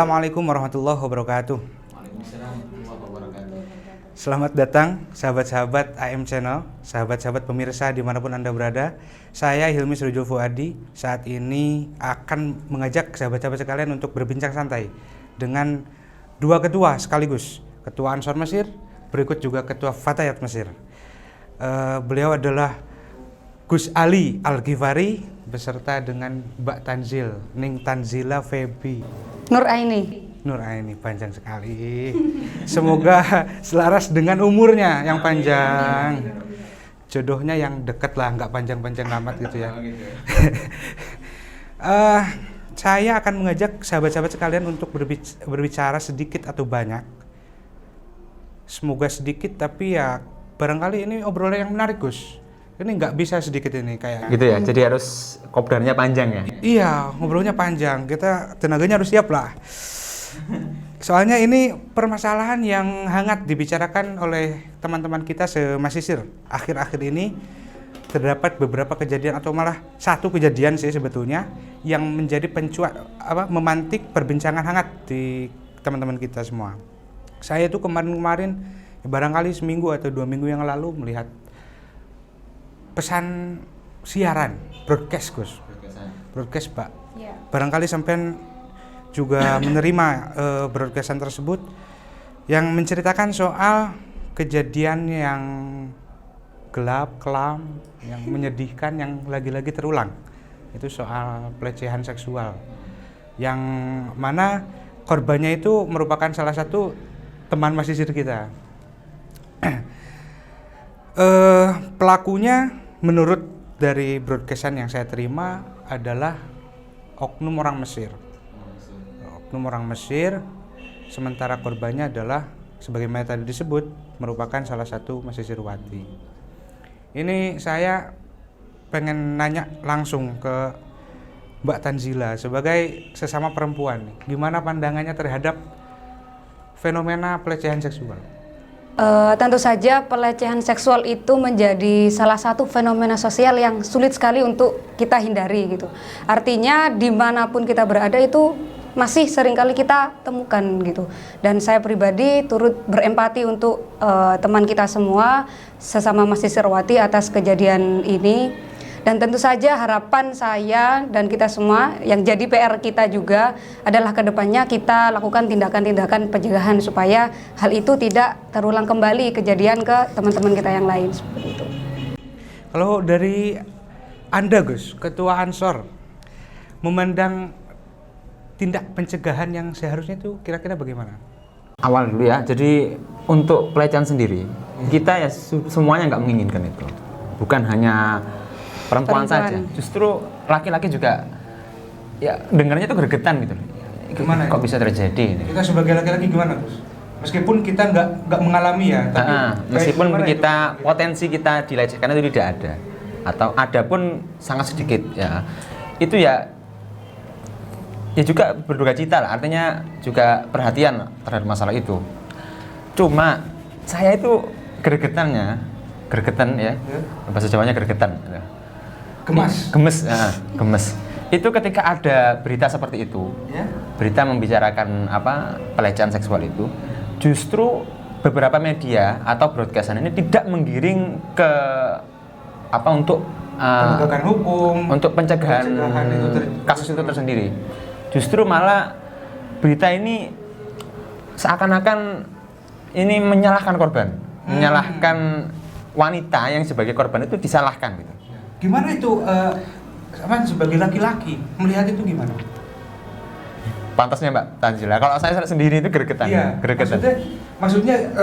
Assalamualaikum warahmatullahi wabarakatuh. Waalaikumsalam warahmatullahi wabarakatuh. Selamat datang sahabat-sahabat AM Channel, sahabat-sahabat pemirsa dimanapun Anda berada. Saya Hilmi Srujul Fuadi, saat ini akan mengajak sahabat-sahabat sekalian untuk berbincang santai dengan dua ketua sekaligus, Ketua Ansor Mesir, berikut juga Ketua Fatayat Mesir. Beliau adalah Gus Ali Al-Ghifari beserta dengan Mbak Tanzil, Ning Tanzila Febi Nur Aini, panjang sekali. Semoga selaras dengan umurnya yang panjang. Jodohnya yang deket lah, nggak panjang-panjang amat gitu ya. Saya akan mengajak sahabat-sahabat sekalian untuk berbicara sedikit atau banyak. Semoga sedikit, tapi ya barangkali ini obrolan yang menarik, Gus. Ini nggak bisa sedikit ini kayak Gitu ya, jadi harus kopdarnya panjang ya? Iya, ngobrolnya panjang, kita tenaganya harus siap lah. Soalnya ini permasalahan yang hangat dibicarakan oleh teman-teman kita semasisir. Akhir-akhir ini terdapat beberapa kejadian atau malah satu kejadian sih sebetulnya yang menjadi memantik perbincangan hangat di teman-teman kita semua. Saya itu kemarin barangkali seminggu atau 2 minggu yang lalu melihat pesan siaran broadcast, Gus. Broadcast, Pak. Ya. Barangkali sampean juga menerima broadcastan tersebut yang menceritakan soal kejadian yang gelap, kelam, yang menyedihkan, yang lagi-lagi terulang. Itu soal pelecehan seksual. Yang mana korbannya itu merupakan salah satu teman masisir kita. Pelakunya menurut dari broadcastan yang saya terima adalah oknum orang Mesir. Oknum orang Mesir, sementara korbannya adalah sebagaimana tadi disebut merupakan salah satu mahasiswati. Ini saya pengen nanya langsung ke Mbak Tanzila sebagai sesama perempuan. Gimana pandangannya terhadap fenomena pelecehan seksual? Tentu saja pelecehan seksual itu menjadi salah satu fenomena sosial yang sulit sekali untuk kita hindari gitu. Artinya dimanapun kita berada itu masih seringkali kita temukan gitu. Dan saya pribadi turut berempati untuk teman kita semua sesama mahasiswati atas kejadian ini. Dan tentu saja harapan saya dan kita semua yang jadi PR kita juga adalah kedepannya kita lakukan tindakan-tindakan pencegahan supaya hal itu tidak terulang kembali kejadian ke teman-teman kita yang lain seperti itu. Kalau dari Anda, Gus, Ketua Ansor, memandang tindak pencegahan yang seharusnya itu kira-kira bagaimana? Awal dulu ya, jadi untuk pelecehan sendiri, kita ya semuanya nggak menginginkan itu. Bukan hanya perempuan saja, justru laki-laki juga ya dengarnya itu gregetan gitu. Gimana? Kok bisa terjadi? Kita sebagai laki-laki gimana, Gus? Meskipun kita nggak mengalami ya, tapi meskipun kita potensi kita dilecehkan itu tidak ada, atau ada pun sangat sedikit ya. Itu ya juga berduka cita lah. Artinya juga perhatian terhadap masalah itu. Cuma saya itu gregetan ya. Bahasa Jawanya gregetan. Gemes. Itu ketika ada berita seperti itu, ya? Berita membicarakan pelecehan seksual itu, justru beberapa media atau broadcastan ini tidak menggiring ke untuk penegakan hukum, untuk pencegahan kasus itu tersendiri. Justru malah berita ini seakan-akan ini menyalahkan korban, menyalahkan wanita yang sebagai korban itu disalahkan gitu. Gimana itu sebagai laki-laki melihat itu gimana? Pantasnya Mbak Tanzila, kalau saya sendiri itu gregetan. Iya, maksudnya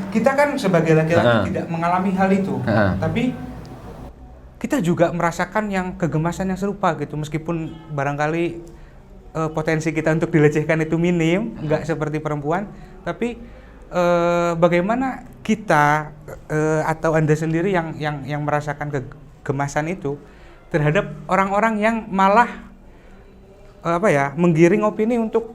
kita kan sebagai laki-laki tidak mengalami hal itu, tapi kita juga merasakan yang kegemasan yang serupa gitu, meskipun barangkali potensi kita untuk dilecehkan itu minim, nggak seperti perempuan, tapi bagaimana kita atau Anda sendiri yang merasakan kegemasan itu terhadap orang-orang yang malah menggiring opini untuk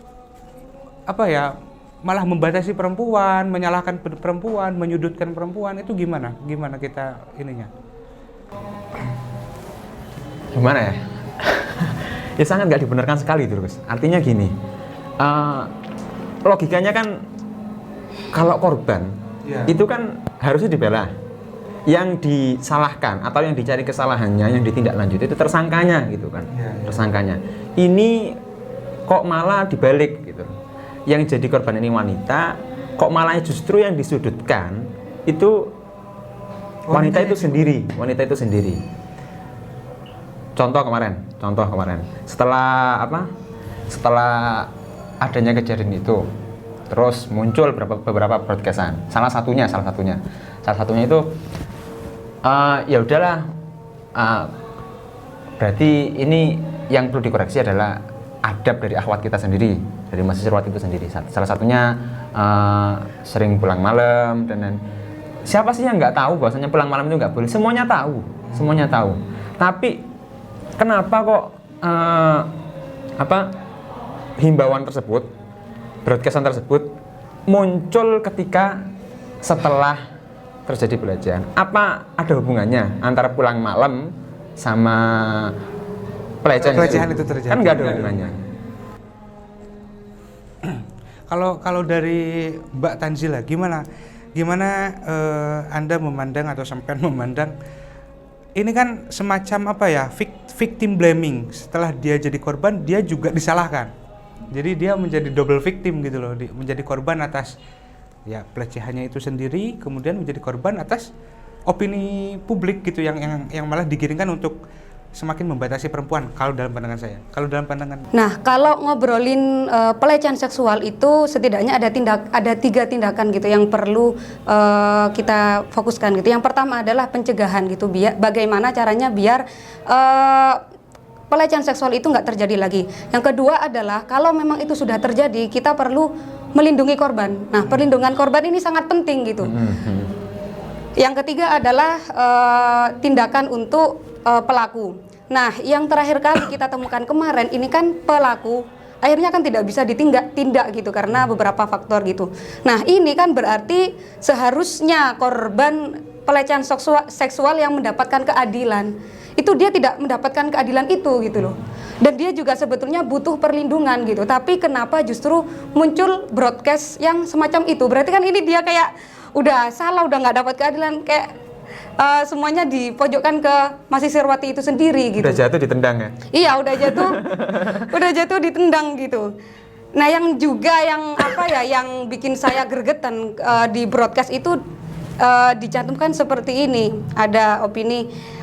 malah membatasi perempuan, menyalahkan perempuan, menyudutkan perempuan, itu gimana kita ininya? Gimana ya? Ya sangat nggak dibenarkan sekali itu, Gus. Artinya gini, logikanya kan kalau korban itu kan harusnya dibela, yang disalahkan atau yang dicari kesalahannya, yang ditindaklanjuti itu tersangkanya gitu kan, tersangkanya. Ini kok malah dibalik gitu, yang jadi korban ini wanita, kok malah justru yang disudutkan itu wanita itu sendiri. Contoh kemarin setelah adanya kejadian itu, terus muncul beberapa broadcastan. Salah satunya itu ya udahlah, berarti ini yang perlu dikoreksi adalah adab dari akhwat kita sendiri, dari mahasiswa itu sendiri. Salah satunya sering pulang malam dan siapa sih yang nggak tahu bahwasanya pulang malam itu nggak boleh? Semuanya tahu. Tapi kenapa kok himbauan tersebut, broadcastan tersebut muncul ketika setelah terjadi pelecehan? Apa ada hubungannya antara pulang malam sama pelecehan itu terjadi? Kan nggak ada hubungannya. Kalau dari Mbak Tanzila, gimana Anda memandang atau sampean memandang ini kan semacam victim blaming. Setelah dia jadi korban, dia juga disalahkan. Jadi dia menjadi double victim gitu loh, menjadi korban atas ya pelecehannya itu sendiri, kemudian menjadi korban atas opini publik gitu yang malah digiringkan untuk semakin membatasi perempuan kalau dalam pandangan saya. Nah, kalau ngobrolin pelecehan seksual itu setidaknya ada 3 tindakan gitu yang perlu kita fokuskan gitu. Yang pertama adalah pencegahan gitu, bagaimana caranya biar pelecehan seksual itu nggak terjadi lagi. Yang kedua adalah kalau memang itu sudah terjadi, kita perlu melindungi korban. Nah, perlindungan korban ini sangat penting gitu. Yang ketiga adalah tindakan untuk pelaku. Nah, yang terakhir kali kita temukan kemarin ini kan pelaku akhirnya kan tidak bisa tindak gitu karena beberapa faktor gitu. Nah, ini kan berarti seharusnya korban pelecehan seksual yang mendapatkan keadilan itu dia tidak mendapatkan keadilan itu gitu loh. Dan dia juga sebetulnya butuh perlindungan gitu. Tapi kenapa justru muncul broadcast yang semacam itu? Berarti kan ini dia kayak udah salah, udah nggak dapat keadilan, kayak semuanya dipojokkan ke mahasiswati itu sendiri gitu. Udah jatuh ditendang ya? Iya, udah jatuh ditendang gitu. Nah, yang juga yang bikin saya gregetan di broadcast itu dicantumkan seperti ini. Ada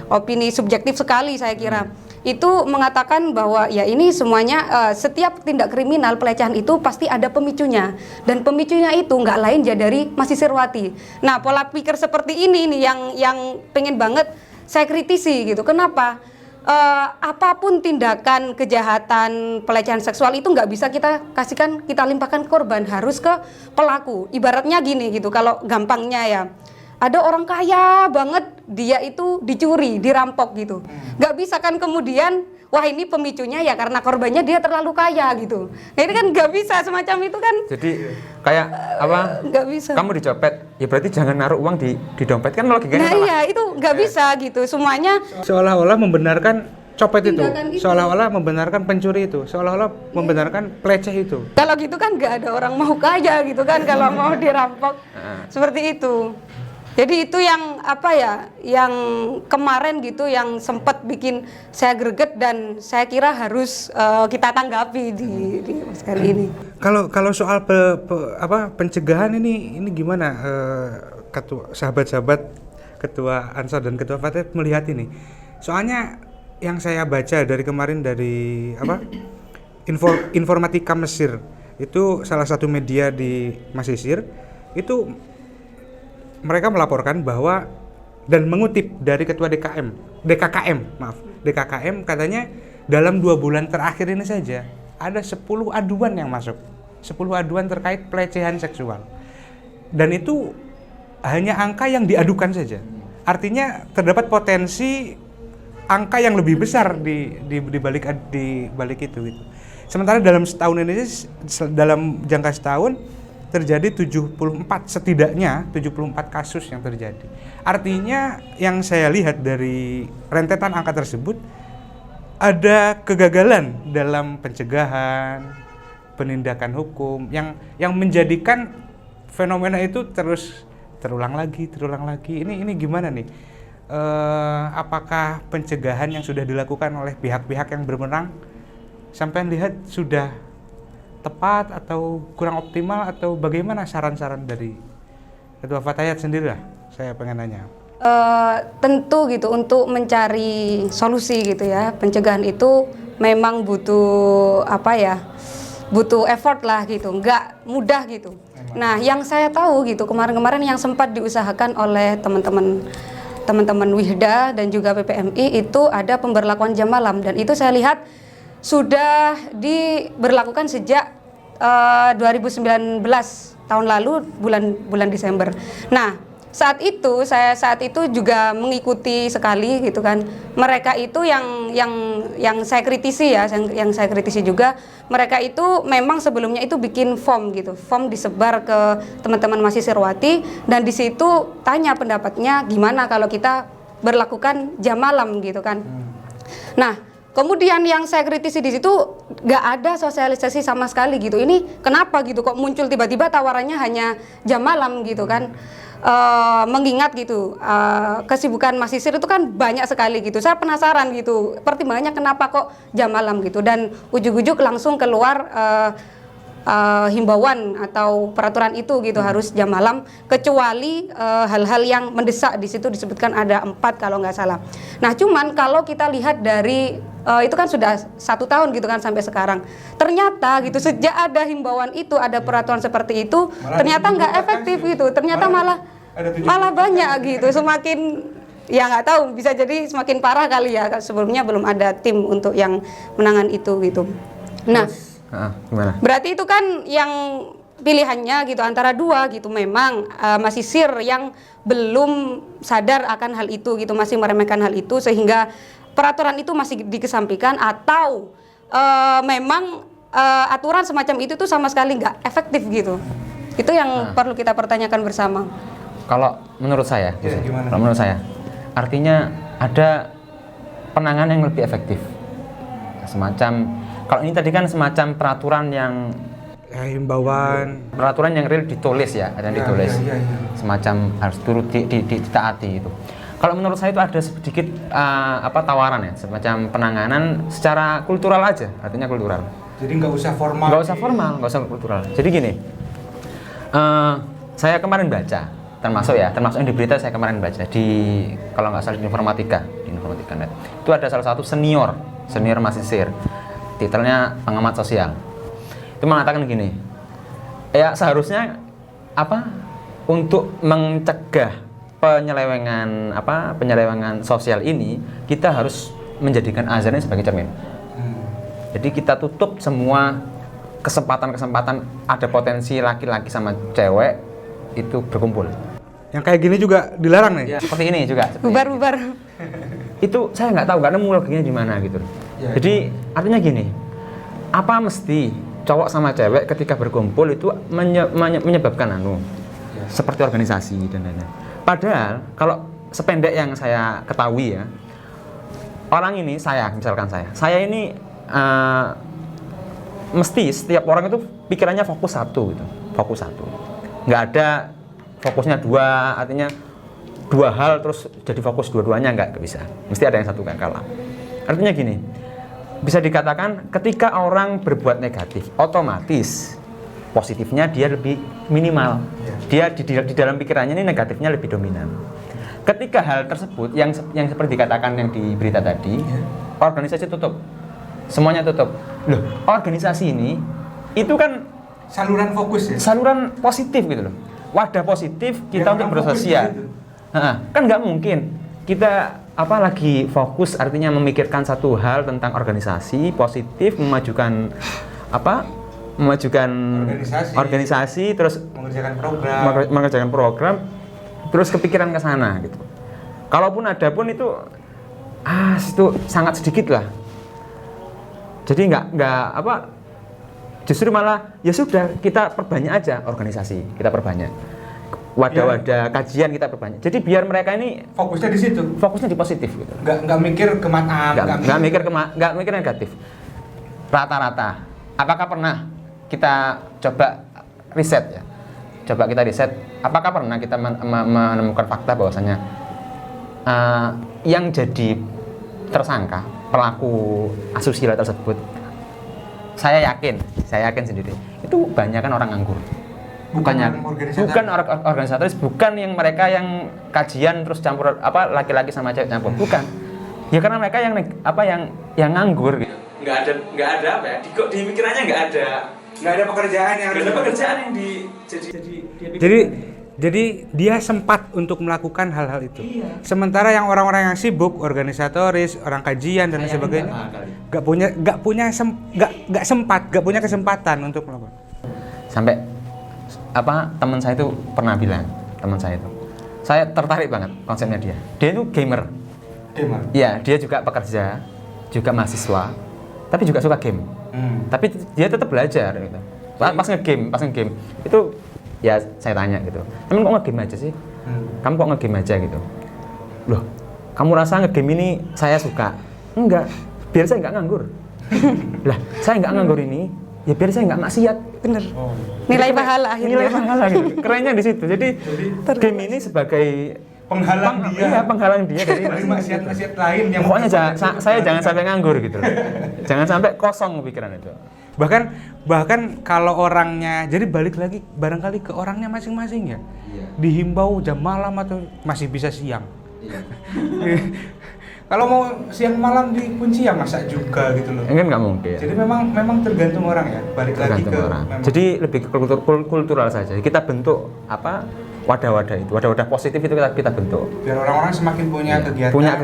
opini subjektif sekali saya kira. Itu mengatakan bahwa ya ini semuanya setiap tindak kriminal pelecehan itu pasti ada pemicunya, dan pemicunya itu nggak lain dari mahasiswati. Nah, pola pikir seperti ini nih yang pengen banget saya kritisi gitu. Kenapa? Apapun tindakan kejahatan pelecehan seksual itu nggak bisa kita limpahkan ke korban, harus ke pelaku. Ibaratnya gini gitu, kalau gampangnya ya, ada orang kaya banget, dia itu dicuri, dirampok gitu. Nggak bisa kan kemudian, wah ini pemicunya ya karena korbannya dia terlalu kaya gitu. Nah, ini kan nggak bisa semacam itu kan. Jadi kayak nggak bisa. Kamu dicopet, ya berarti jangan naruh uang di dompet, kan logikanya salah. Nah iya, itu nggak bisa gitu. Semuanya seolah-olah membenarkan copet itu, seolah-olah membenarkan pencuri itu, seolah-olah membenarkan peleceh itu. Kalau gitu kan nggak ada orang mau kaya gitu kan kalau mau dirampok seperti itu. Jadi itu yang yang kemarin gitu yang sempat bikin saya greget dan saya kira harus kita tanggapi di kali ini. Kalau soal pencegahan ini gimana sahabat-sahabat Ketua Ansor dan Ketua Fatih melihat ini? Soalnya yang saya baca dari kemarin dari Informatika Mesir, itu salah satu media di Mesir, itu mereka melaporkan bahwa dan mengutip dari Ketua DKKM katanya dalam 2 bulan terakhir ini saja ada 10 aduan yang masuk, 10 aduan terkait pelecehan seksual, dan itu hanya angka yang diadukan saja. Artinya terdapat potensi angka yang lebih besar di balik itu gitu. Sementara dalam setahun ini, dalam jangka setahun terjadi 74 kasus yang terjadi. Artinya yang saya lihat dari rentetan angka tersebut ada kegagalan dalam pencegahan, penindakan hukum yang menjadikan fenomena itu terus terulang lagi. Ini gimana nih? Apakah pencegahan yang sudah dilakukan oleh pihak-pihak yang berwenang sampai lihat sudah tepat atau kurang optimal, atau bagaimana saran-saran dari Ketua Fatayat sendiri lah? Saya pengen nanya. Tentu gitu, untuk mencari solusi gitu ya, pencegahan itu memang butuh butuh effort lah gitu, nggak mudah gitu. Nah, yang saya tahu gitu, kemarin-kemarin yang sempat diusahakan oleh teman-teman Wihda dan juga PPMI itu ada pemberlakuan jam malam, dan itu saya lihat sudah diberlakukan sejak 2019 tahun lalu bulan Desember. Nah, saat itu juga mengikuti sekali gitu kan. Mereka itu yang saya kritisi ya, yang saya kritisi juga, mereka itu memang sebelumnya itu bikin form gitu. Form disebar ke teman-teman mahasiswati, dan di situ tanya pendapatnya gimana kalau kita berlakukan jam malam gitu kan. Nah, kemudian yang saya kritisi di situ nggak ada sosialisasi sama sekali gitu. Ini kenapa gitu kok muncul tiba-tiba tawarannya hanya jam malam gitu kan? Mengingat gitu kesibukan mahasiswa itu kan banyak sekali gitu. Saya penasaran gitu pertimbangannya kenapa kok jam malam gitu, dan ujuk-ujuk langsung keluar himbauan atau peraturan itu gitu harus jam malam, kecuali hal-hal yang mendesak. Di situ disebutkan ada 4 kalau nggak salah. Nah, cuman kalau kita lihat dari itu kan sudah 1 tahun gitu kan sampai sekarang, ternyata gitu sejak ada himbauan itu, ada peraturan seperti itu, ternyata nggak efektif gitu, ternyata malah banyak gitu, semakin ya nggak tahu, bisa jadi semakin parah kali ya, sebelumnya belum ada tim untuk yang menangani itu gitu. Nah, gimana? Berarti itu kan yang pilihannya gitu antara 2 gitu, memang mahasiswa yang belum sadar akan hal itu gitu, masih meremehkan hal itu sehingga peraturan itu masih dikesampingkan, atau memang aturan semacam itu tuh sama sekali nggak efektif gitu. Itu yang perlu kita pertanyakan bersama. Kalau menurut saya, Gimana? menurut saya, artinya ada penanganan yang lebih efektif. Semacam, kalau ini tadi kan semacam peraturan yang himbauan, peraturan yang real ditulis ya, ada yang ditulis, semacam harus turut ditaati itu. Kalau menurut saya itu ada sedikit tawaran ya, semacam penanganan secara kultural aja, artinya kultural. jadi nggak usah formal. Nggak usah kultural. Jadi gini, saya kemarin baca, termasuk yang di berita saya kemarin baca di, kalau nggak salah di Informatika Net. Itu ada salah satu senior mahasiswa, titelnya pengamat sosial. Itu mengatakan gini, ya seharusnya untuk mencegah penyelewengan sosial ini, kita harus menjadikan azan ini sebagai cermin. Jadi kita tutup semua kesempatan ada potensi laki-laki sama cewek itu berkumpul. Yang kayak gini juga dilarang nih. Seperti ini juga. Bubar. Itu saya nggak tahu karena logikanya di mana gitu. Jadi artinya gini, apa mesti cowok sama cewek ketika berkumpul itu menyebabkan seperti organisasi dan lain-lain. Padahal kalau sependek yang saya ketahui ya, orang ini misalkan saya ini mesti setiap orang itu pikirannya fokus satu, nggak ada fokusnya 2, artinya 2 hal terus jadi fokus dua-duanya, nggak bisa, mesti ada yang satu kan kalah. Artinya gini, bisa dikatakan ketika orang berbuat negatif, otomatis positifnya dia lebih minimal, dia di dalam pikirannya ini negatifnya lebih dominan. Ketika hal tersebut yang seperti dikatakan yang di berita tadi, organisasi tutup, semuanya tutup. Loh, organisasi ini itu kan Saluran fokus ya. saluran positif gitu loh, wadah positif kita untuk bersosial. Kan nggak mungkin kita lagi fokus, artinya memikirkan satu hal tentang organisasi positif, memajukan organisasi, terus mengerjakan program, terus kepikiran ke sana gitu. Kalaupun ada pun itu sangat sedikit lah. Jadi justru malah ya sudah, kita perbanyak aja organisasi, kita perbanyak wadah-wadah kajian, kita perbanyak. Jadi biar mereka ini Fokusnya di situ. fokusnya di positif gitu. Nggak mikir kemana. Nggak mikir negatif. Rata-rata. Apakah pernah kita coba riset ya. Coba kita riset, apakah pernah kita menemukan fakta bahwasanya yang jadi tersangka pelaku asusila tersebut, saya yakin sendiri itu banyak kan orang nganggur. Bukan organisatoris, bukan yang mereka yang kajian terus campur laki-laki sama cewek campur, bukan. Ya karena mereka yang nganggur gitu. Nggak ada apa ya? Di pikirannya nggak ada pekerjaan yang jadi dia sempat untuk melakukan hal-hal itu. Iya. Sementara yang orang-orang yang sibuk, organisatoris, orang kajian dan sebagainya, nggak punya kesempatan untuk melakukan. Sampai teman saya itu pernah bilang, saya tertarik banget konsepnya dia. Dia itu gamer. Iya, dia juga pekerja, juga mahasiswa, tapi juga suka game. Tapi dia tetap belajar gitu. Pas ngegame itu ya saya tanya gitu, emang kok ngegame aja sih? Kamu kok ngegame aja gitu? Loh, kamu rasa ngegame ini saya suka? Enggak, biar saya nggak nganggur. Lah, saya nggak nganggur ini, ya biar saya nggak maksiat. Bener. Nilai pahala akhirnya. Nilai pahala gitu. Kerennya di situ. Jadi game ini sebagai penghalang dia dari maksiat lain yang pokoknya saya jangan sampai nganggur gitu. Jangan sampai kosong pikiran itu. Bahkan kalau orangnya, jadi balik lagi barangkali ke orangnya masing-masing ya. Iya. Dihimbau jam malam atau masih bisa siang. Iya. Kalau mau siang malam dikunci ya masa juga gitu loh. Kan nggak mungkin. Jadi memang tergantung orang ya. Balik lagi ke orang. Jadi lebih ke kultural saja. Kita bentuk wadah-wadah itu, wadah-wadah positif itu kita bentuk. Biar orang-orang semakin punya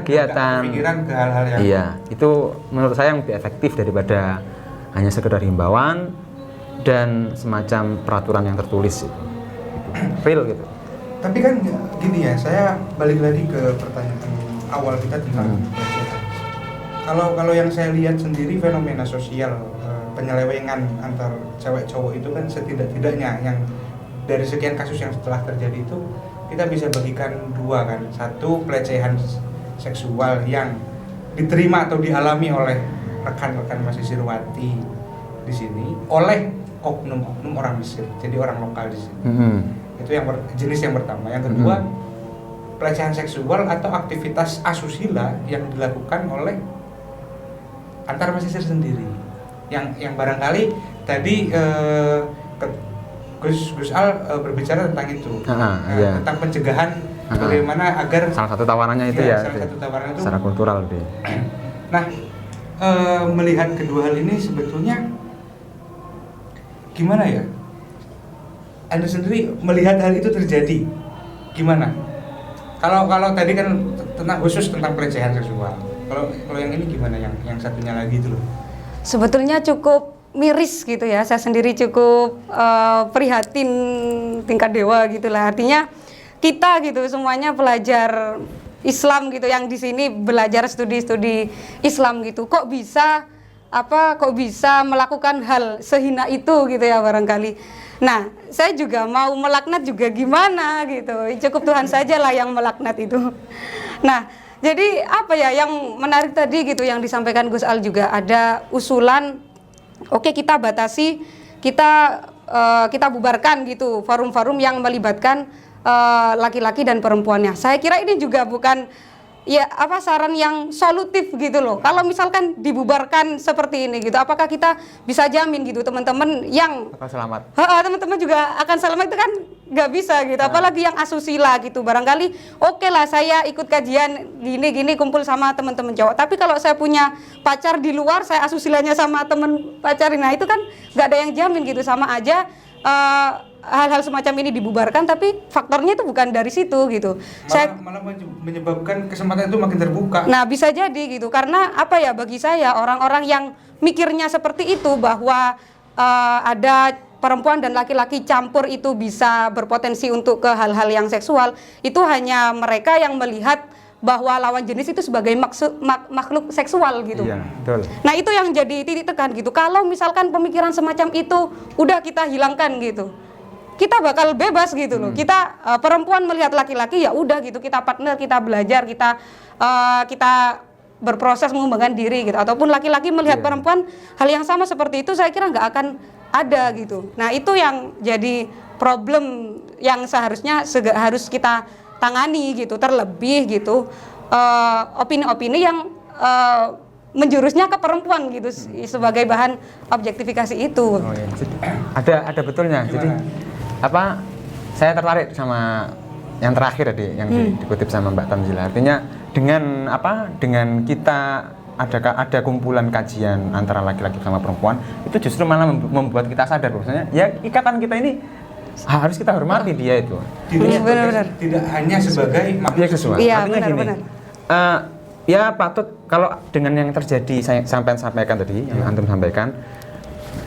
kegiatan, pikiran ke hal-hal yang. Iya, itu menurut saya yang lebih efektif daripada hanya sekedar himbauan dan semacam peraturan yang tertulis itu. Real gitu. Tapi kan gini ya, saya balik lagi ke pertanyaan awal kita tentang pelecehan. Kalau yang saya lihat sendiri fenomena sosial penyelewengan antar cewek cowok itu kan setidak-tidaknya yang dari sekian kasus yang setelah terjadi itu kita bisa bagikan dua kan. Satu, pelecehan seksual yang diterima atau dialami oleh rekan-rekan mahasiswa Sirwati di sini oleh oknum-oknum orang Mesir, jadi orang lokal di sini. Itu yang jenis yang pertama. Yang kedua, pelecehan seksual atau aktivitas asusila yang dilakukan oleh antar mahasiswa sendiri. Yang barangkali tadi Gus Al berbicara tentang itu, tentang pencegahan bagaimana agar salah satu tawarannya itu secara kultural deh. Nah, melihat kedua hal ini sebetulnya gimana ya? Anda sendiri melihat hal itu terjadi gimana? Kalau tadi kan khusus tentang pelecehan seksual. Kalau yang ini gimana? Yang satunya lagi itu loh. Sebetulnya cukup miris gitu ya. Saya sendiri cukup prihatin tingkat dewa gitulah. Artinya kita gitu semuanya pelajar Islam gitu yang di sini belajar studi Islam gitu. Kok bisa melakukan hal sehina itu gitu ya barangkali. Nah, saya juga mau melaknat juga gimana gitu. Cukup Tuhan sajalah yang melaknat itu. Nah, jadi apa ya yang menarik tadi gitu yang disampaikan Gus Al juga ada usulan oke, kita batasi, kita bubarkan gitu forum-forum yang melibatkan laki-laki dan perempuannya. Saya kira ini juga bukan saran yang solutif gitu loh. Kalau misalkan dibubarkan seperti ini gitu, apakah kita bisa jamin gitu teman-teman yang akan selamat? Teman-teman juga akan selamat itu kan nggak bisa gitu. Apalagi yang asusila gitu. Barangkali oke lah saya ikut kajian gini kumpul sama teman-teman cowok. Tapi kalau saya punya pacar di luar, saya asusilanya sama teman pacarin, nah itu kan nggak ada yang jamin gitu. Sama aja hal-hal semacam ini dibubarkan, tapi faktornya itu bukan dari situ gitu. Malah menyebabkan kesempatan itu makin terbuka. Nah bisa jadi gitu, karena bagi saya orang-orang yang mikirnya seperti itu bahwa ada perempuan dan laki-laki campur itu bisa berpotensi untuk ke hal-hal yang seksual, itu hanya mereka yang melihat bahwa lawan jenis itu sebagai makhluk seksual gitu. Iya, betul. Nah itu yang jadi titik tekan gitu. Kalau misalkan pemikiran semacam itu udah kita hilangkan gitu, kita bakal bebas gitu loh. Kita perempuan melihat laki-laki ya udah gitu, kita partner, kita belajar, kita berproses mengembangkan diri gitu. Ataupun laki-laki melihat perempuan hal yang sama seperti itu, saya kira nggak akan ada gitu. Nah itu yang jadi problem yang seharusnya harus kita tangani gitu. Terlebih gitu opini-opini yang menjurusnya ke perempuan gitu sebagai bahan objektifikasi itu. Oh, iya. Ada betulnya. Gimana? Jadi apa? Saya tertarik sama yang terakhir tadi yang dikutip sama Mbak Tanzila. Artinya dengan apa? Dengan kita ada kumpulan kajian antara laki-laki sama perempuan, itu justru malah membuat kita sadar bahwasanya ya ikatan kita ini harus kita hormati dia itu. Tidak hanya sebagai objek seksual. Iya, Artinya gini. Ya patut kalau dengan yang terjadi saya sampaikan tadi, yang antum sampaikan,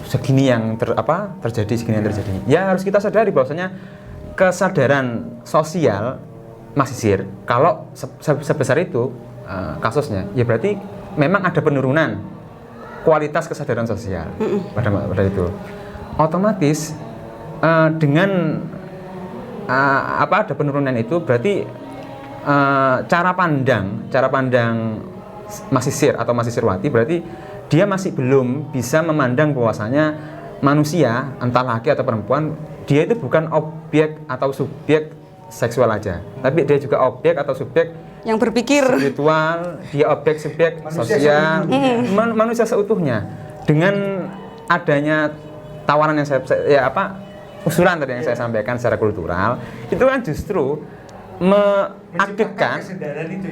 segini yang terjadi, segini yang terjadi. Ya harus kita sadari bahwasanya kesadaran sosial masisir kalau sebesar itu kasusnya, ya berarti memang ada penurunan kualitas kesadaran sosial pada itu. Otomatis dengan ada penurunan itu berarti cara pandang masisir atau masisirwati berarti dia masih belum bisa memandang bahwasanya manusia entah laki atau perempuan dia itu bukan objek atau subjek seksual aja, tapi dia juga objek atau subjek yang berpikir spiritual, dia objek subjek sosial, manusia seutuhnya. Dengan adanya tawaran yang usulan tadi yang saya sampaikan secara kultural, itu kan justru mengaktifkan,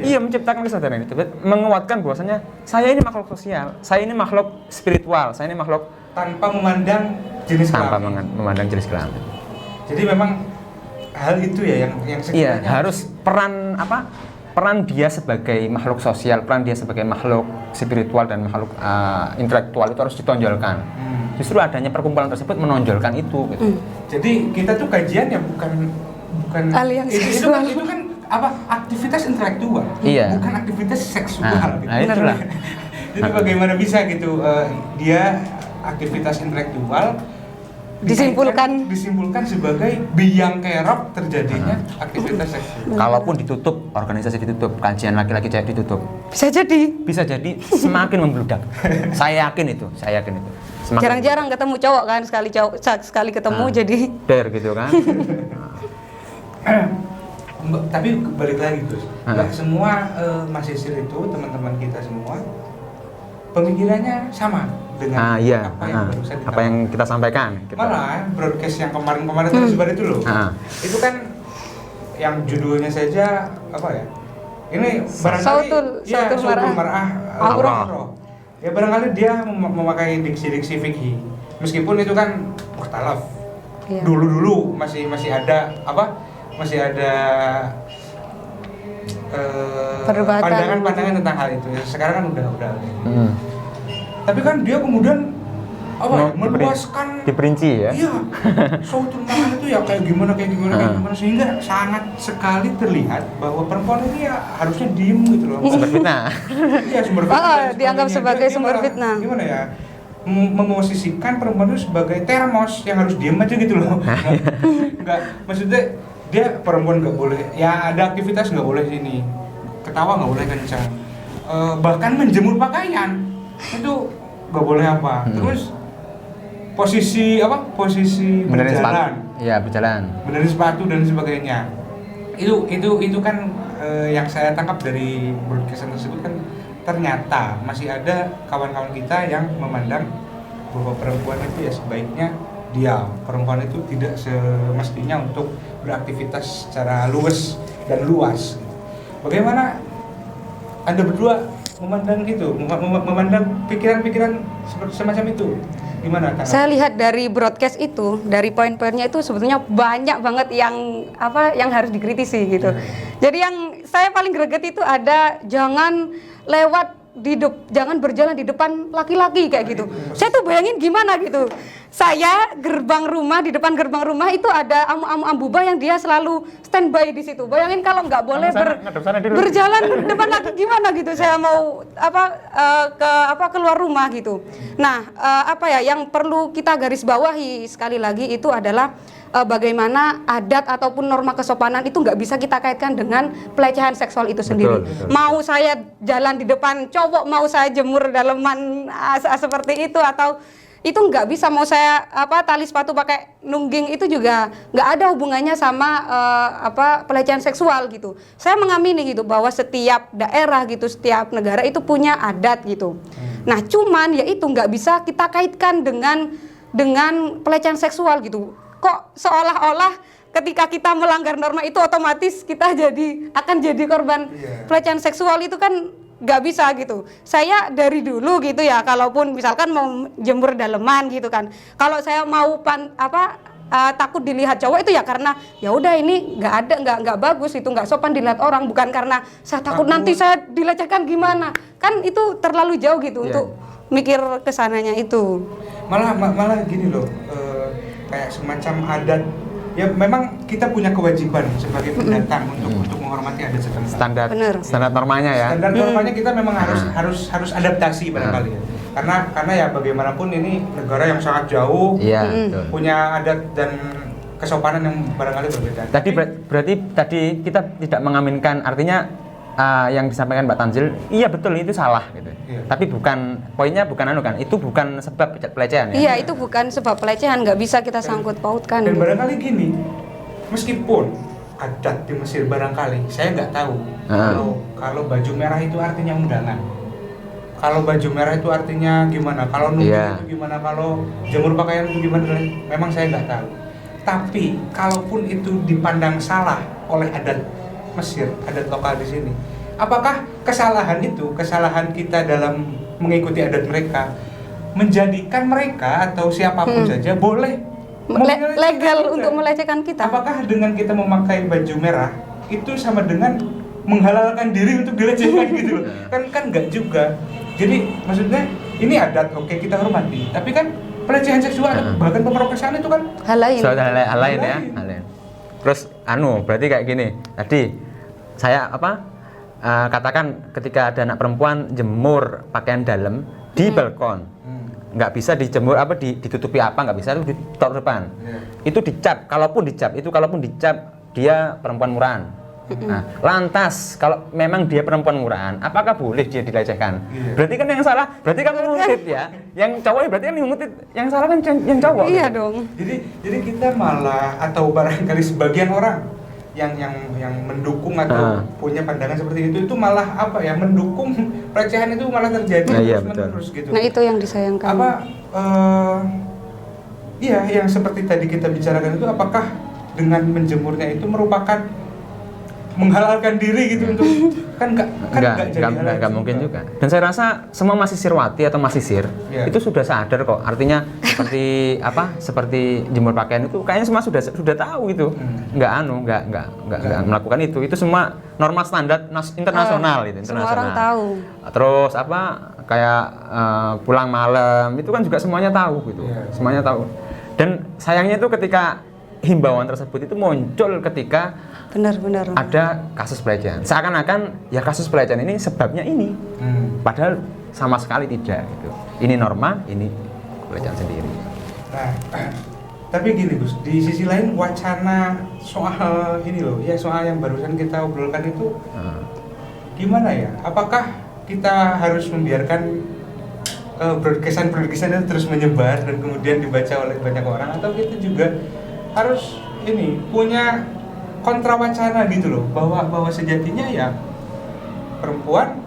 menciptakan kesadaran itu, menguatkan bahwasanya saya ini makhluk sosial, saya ini makhluk spiritual, saya ini makhluk tanpa memandang jenis kelamin. memandang jenis kelamin. Jadi memang hal itu ya yang sekiranya harus peran dia sebagai makhluk sosial, peran dia sebagai makhluk spiritual dan makhluk intelektual itu harus ditonjolkan. Justru adanya perkumpulan tersebut menonjolkan itu. Gitu. Jadi kita tuh kajian ya bukan itu kan aktivitas intelektual, bukan aktivitas seksual. Nah itulah. Jadi bagaimana bisa gitu dia aktivitas intelektual disimpulkan sebagai biang kerok terjadinya aktivitas seksual. Kalaupun ditutup, organisasi ditutup, kajian laki-laki cewek ditutup, bisa jadi semakin membludak. Saya yakin itu. Jarang-jarang ketemu cowok kan, sekali ketemu jadi der gitu kan. Tapi balik lagi Gus, nggak semua mahasiswa itu teman-teman kita semua pemikirannya sama dengan apa yang kita sampaikan. Malah broadcast yang kemarin tersebar itu loh, itu kan yang judulnya saja ini barangkali Sautul Mar'ah Aurah. Ya barangkali dia memakai diksi-diksi fikih, meskipun itu kan mukhtalaf. Dulu masih ada pandangan-pandangan tentang hal itu. Sekarang kan udah. Tapi kan dia kemudian meluaskan, diperinci ya. Iya. Sautul Mar'ah itu ya kayak gimana sehingga sangat sekali terlihat bahwa perempuan ini ya harusnya diem gitu loh. Sumber fitnah. Iya, sumber fitnah. Dianggap sebagai sumber fitnah. Gimana ya? Memosisikan perempuan itu sebagai termos yang harus diem aja gitu loh. Enggak, maksudnya dia perempuan nggak boleh, ya ada aktivitas nggak boleh sini, ketawa nggak boleh kencang, bahkan menjemur pakaian itu nggak boleh terus posisi berjalan, benerin sepatu dan sebagainya, itu kan yang saya tangkap dari broadcastan tersebut kan ternyata masih ada kawan-kawan kita yang memandang bahwa perempuan itu ya sebaiknya diam, perempuan itu tidak semestinya untuk beraktivitas secara luas dan luas. Bagaimana Anda berdua memandang itu, memandang pikiran-pikiran semacam itu? Gimana? Saya lihat dari broadcast itu, dari poin-poinnya itu sebetulnya banyak banget yang harus dikritisi gitu. Jadi yang saya paling greget itu ada jangan berjalan di depan laki-laki kayak gitu. Saya tuh bayangin gimana gitu. Saya di depan gerbang rumah itu ada amu-amu ambuba yang dia selalu standby di situ. Bayangin kalau nggak boleh berjalan depan laki gimana gitu. Saya mau keluar rumah gitu. Nah, yang perlu kita garis bawahi sekali lagi itu adalah bagaimana adat ataupun norma kesopanan itu nggak bisa kita kaitkan dengan pelecehan seksual itu sendiri. Betul. Mau saya jalan di depan cowok, mau saya jemur daleman seperti itu, atau itu nggak bisa mau saya tali sepatu pakai nungging itu juga nggak ada hubungannya sama pelecehan seksual gitu. Saya mengamini gitu bahwa setiap daerah gitu, setiap negara itu punya adat gitu. Nah cuman ya itu nggak bisa kita kaitkan dengan pelecehan seksual gitu. Kok seolah-olah ketika kita melanggar norma itu otomatis kita akan jadi korban pelecehan seksual, itu kan nggak bisa gitu. Saya dari dulu gitu ya, kalaupun misalkan mau jemur daleman gitu kan, kalau saya mau takut dilihat cowok itu ya karena ya udah ini nggak bagus, itu nggak sopan dilihat orang, bukan karena saya takut nanti saya dilecehkan gimana, kan itu terlalu jauh gitu untuk mikir kesananya itu. Malah gini loh, kayak semacam adat. Ya memang kita punya kewajiban sebagai pendatang untuk menghormati adat setempat. Standar normanya ya. Standar normanya kita memang harus adaptasi barangkali ya. Karena ya bagaimanapun ini negara yang sangat jauh, punya adat dan kesopanan yang barangkali berbeda. Berarti tadi kita tidak mengaminkan, artinya yang disampaikan Mbak Tanzil, iya betul itu salah gitu. Tapi poinnya bukan kan, itu bukan sebab pelecehan ya. Iya, itu bukan sebab pelecehan, nggak bisa kita sangkut pautkan. Dan barangkali gini, meskipun adat di Mesir barangkali saya nggak tahu kalau baju merah itu artinya undangan. Kalau baju merah itu artinya gimana? Kalau nungging itu gimana? Kalau jemur pakaian itu gimana? Memang saya nggak tahu. Tapi kalaupun itu dipandang salah oleh adat Mesir, adat lokal di sini, apakah kesalahan kita dalam mengikuti adat mereka menjadikan mereka atau siapapun saja boleh legal untuk melecehkan kita? Apakah dengan kita memakai baju merah itu sama dengan menghalalkan diri untuk dilecehkan gitu loh? Kan nggak juga. Jadi maksudnya ini adat, oke, kita hormati, tapi kan pelecehan seksual bahkan pemerkosaan itu kan hal lain ya. Terus berarti kayak gini. Tadi saya katakan ketika ada anak perempuan jemur pakaian dalam di balkon, nggak bisa dijemur ditutupi nggak bisa, itu ditaruh depan. Itu dicap, kalaupun dicap dia perempuan murahan. Nah, lantas kalau memang dia perempuan murahan, apakah boleh dia dilecehkan? Berarti kan yang salah, berarti kan mengutip ya. Yang cowok berarti kan mengutip, yang salah kan yang cowok. Iya dong. Jadi kita malah, atau barangkali sebagian orang yang mendukung atau punya pandangan seperti itu malah mendukung pelecehan itu malah terjadi terus gitu. Nah, itu yang disayangkan. Yang seperti tadi kita bicarakan itu, apakah dengan menjemurnya itu merupakan menghalalkan diri gitu untuk nggak mungkin juga. Dan saya rasa semua masisirwati atau masisir itu sudah sadar kok. Artinya seperti jemur pakaian itu kayaknya semua sudah tahu itu. Nggak melakukan itu. Itu semua norma standar internasional itu. Semua orang tahu. Terus kayak pulang malam itu kan juga semuanya tahu gitu. Semuanya tahu. Dan sayangnya itu ketika himbauan tersebut itu muncul ketika benar ada kasus pelecehan. Seakan-akan ya kasus pelecehan ini sebabnya ini. Padahal sama sekali tidak gitu. Ini norma, ini pelecehan sendiri. Nah, tapi gini Gus, di sisi lain wacana soal ini loh, soal yang barusan kita obrolkan itu gimana ya? Apakah kita harus membiarkan broadcast-an itu terus menyebar dan kemudian dibaca oleh banyak orang, atau kita juga harus punya kontra wacana gitu loh, bahwa sejatinya ya perempuan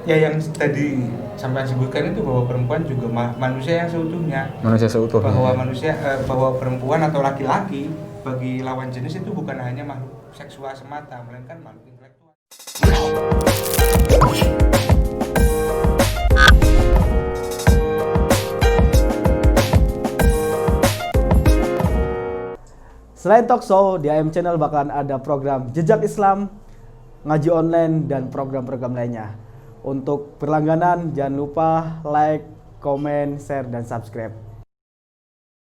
yang tadi sampai sebutkan itu, bahwa perempuan juga manusia yang seutuhnya. Bahwa perempuan atau laki-laki bagi lawan jenis itu bukan hanya makhluk seksual semata, melainkan makhluk intelektual. Selain talk show, di AM Channel bakalan ada program Jejak Islam, ngaji online, dan program-program lainnya. Untuk berlangganan, jangan lupa like, komen, share, dan subscribe.